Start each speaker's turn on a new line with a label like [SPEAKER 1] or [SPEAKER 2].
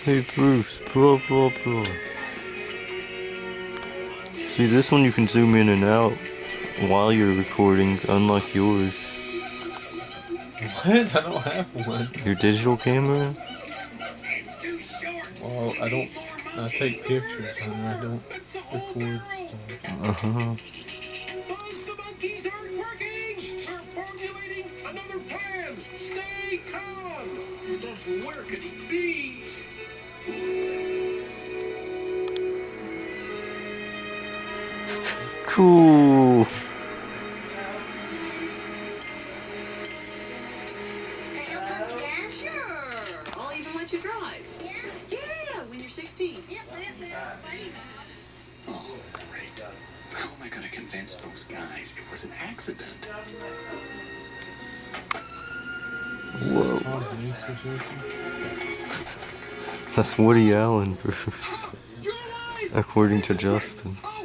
[SPEAKER 1] Hey Bruce, blah blah blah. See, this one you can zoom in and out while you're recording, unlike yours.
[SPEAKER 2] What? I don't have one.
[SPEAKER 1] Your digital camera?
[SPEAKER 2] Well, I take pictures, honey. I don't record stuff.
[SPEAKER 1] Uh-huh.
[SPEAKER 3] Folks, the monkeys aren't working! We're formulating another plan! Stay calm! Where could he be?
[SPEAKER 1] Cool.
[SPEAKER 4] Sure. I'll even let you drive. Yeah, when you're 16.
[SPEAKER 3] Oh, great. How am I going to convince those guys it was an accident?
[SPEAKER 1] Whoa.
[SPEAKER 2] Tom Hanks or something?
[SPEAKER 1] That's Woody Allen, Bruce.
[SPEAKER 3] You're alive!
[SPEAKER 1] According to Justin.
[SPEAKER 3] Oh,